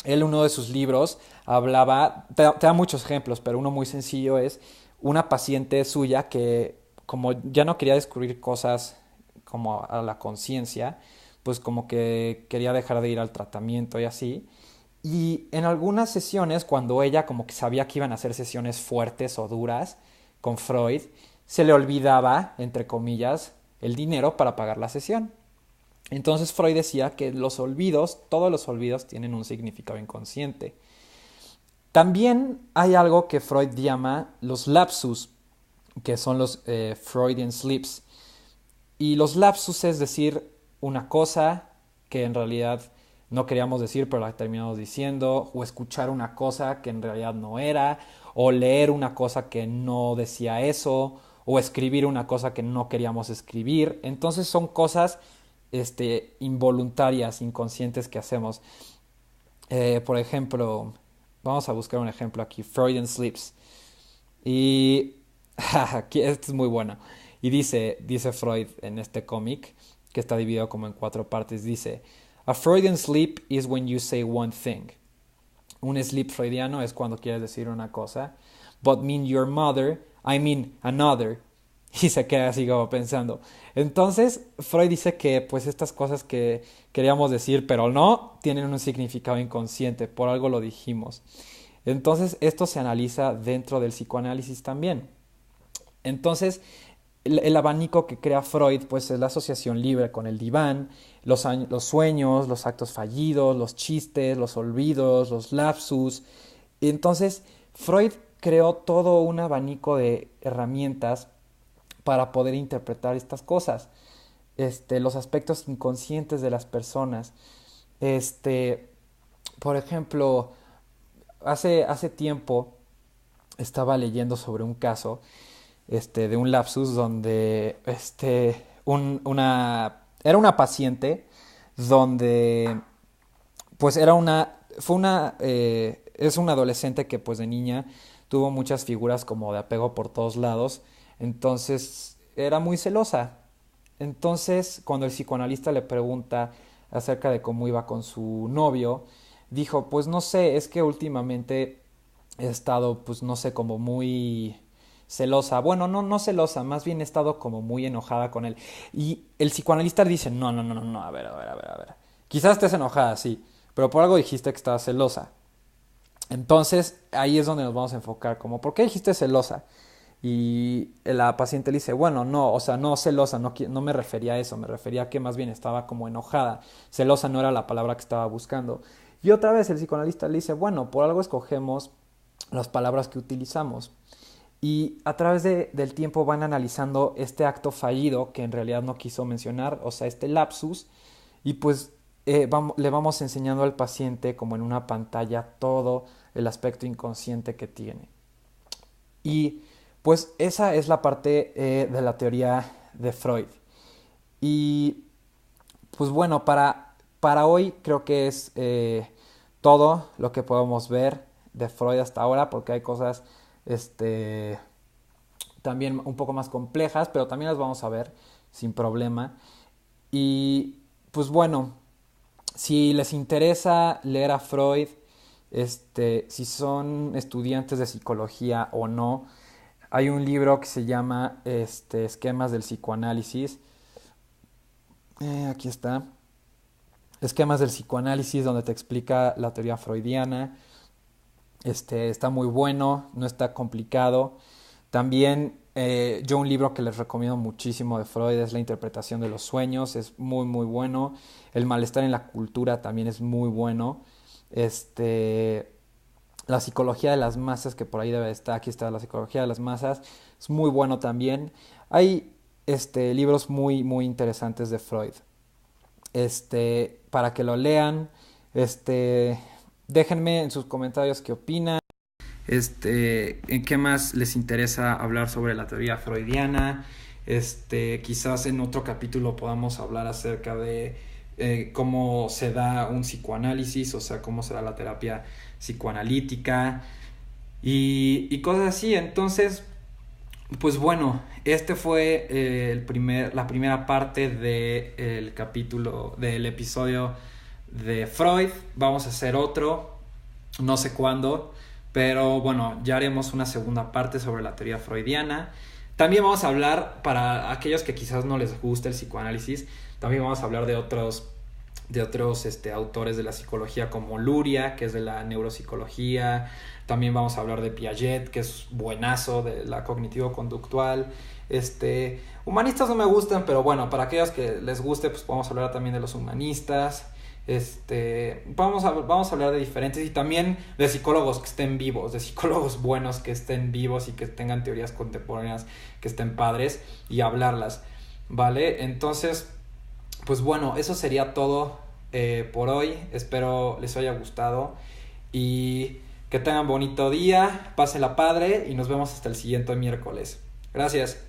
Él, uno de sus libros, hablaba, te da muchos ejemplos, pero uno muy sencillo es una paciente suya que como ya no quería descubrir cosas como a la conciencia, pues como que quería dejar de ir al tratamiento y así. Y en algunas sesiones, cuando ella como que sabía que iban a ser sesiones fuertes o duras con Freud, se le olvidaba, entre comillas, el dinero para pagar la sesión. Entonces Freud decía que los olvidos, todos los olvidos tienen un significado inconsciente. También hay algo que Freud llama los lapsus, que son los Freudian slips. Y los lapsus es decir una cosa que en realidad no queríamos decir pero la terminamos diciendo, o escuchar una cosa que en realidad no era, o leer una cosa que no decía eso, o escribir una cosa que no queríamos escribir. Entonces son cosas involuntarias, inconscientes que hacemos. Por ejemplo, vamos a buscar un ejemplo aquí, Freudian Slips. Y aquí, esto es muy bueno. Y dice Freud en este cómic, que está dividido como en 4 partes, dice, a Freudian slip is when you say one thing. Un slip freudiano es cuando quieres decir una cosa, but mean your mother, I mean another. Y se queda así como pensando. Entonces, Freud dice que pues estas cosas que queríamos decir, pero no, tienen un significado inconsciente, por algo lo dijimos. Entonces, esto se analiza dentro del psicoanálisis también. Entonces, el abanico que crea Freud pues es la asociación libre con el diván, los sueños, los actos fallidos, los chistes, los olvidos, los lapsus. Entonces, Freud creó todo un abanico de herramientas para poder interpretar estas cosas, los aspectos inconscientes de las personas. Este, por ejemplo, hace tiempo estaba leyendo sobre un caso de un lapsus donde era una paciente donde pues es una adolescente que pues de niña tuvo muchas figuras como de apego por todos lados, entonces era muy celosa. Entonces, cuando el psicoanalista le pregunta acerca de cómo iba con su novio, dijo, pues no sé, es que últimamente he estado, pues no sé, como muy celosa. Bueno, no celosa, más bien he estado como muy enojada con él. Y el psicoanalista dice, no, a ver. Quizás estés enojada, sí, pero por algo dijiste que estabas celosa. Entonces, ahí es donde nos vamos a enfocar, como, ¿por qué dijiste celosa? Y la paciente le dice, bueno, no, o sea, no celosa, no me refería a eso, me refería a que más bien estaba como enojada. Celosa no era la palabra que estaba buscando. Y otra vez el psicoanalista le dice, bueno, por algo escogemos las palabras que utilizamos. Y a través del tiempo van analizando este acto fallido que en realidad no quiso mencionar, o sea, este lapsus, y pues le vamos enseñando al paciente como en una pantalla todo el aspecto inconsciente que tiene. Y pues esa es la parte de la teoría de Freud. Y pues bueno, para hoy creo que es todo lo que podemos ver de Freud hasta ahora, porque hay cosas este, también un poco más complejas, pero también las vamos a ver sin problema. Y pues bueno, si les interesa leer a Freud, si son estudiantes de psicología o no, hay un libro que se llama Esquemas del psicoanálisis. Aquí está. Esquemas del psicoanálisis, donde te explica la teoría freudiana. Está muy bueno, no está complicado. También yo un libro que les recomiendo muchísimo de Freud es La interpretación de los sueños, es muy muy bueno. El malestar en la cultura también es muy bueno. Este, la psicología de las masas, que por ahí debe estar, aquí está la psicología de las masas, es muy bueno también. Hay libros muy muy interesantes de Freud. Para que lo lean, déjenme en sus comentarios qué opinan. ¿En qué más les interesa hablar sobre la teoría freudiana? Quizás en otro capítulo podamos hablar acerca de cómo se da un psicoanálisis, o sea, cómo se da la terapia psicoanalítica y cosas así. Entonces, pues bueno, este fue la primera parte del capítulo, del episodio de Freud. Vamos a hacer otro, no sé cuándo, pero bueno, ya haremos una segunda parte sobre la teoría freudiana. También vamos a hablar, para aquellos que quizás no les guste el psicoanálisis, también vamos a hablar de otros autores de la psicología como Luria, que es de la neuropsicología. También vamos a hablar de Piaget, que es buenazo, de la cognitivo-conductual. Humanistas no me gustan, pero bueno, para aquellos que les guste, pues vamos a hablar también de los humanistas. Vamos a hablar de diferentes y también de psicólogos que estén vivos, de psicólogos buenos que estén vivos y que tengan teorías contemporáneas que estén padres y hablarlas, ¿vale? Entonces, pues bueno, eso sería todo por hoy. Espero les haya gustado y que tengan bonito día, pásenla padre y nos vemos hasta el siguiente miércoles. Gracias.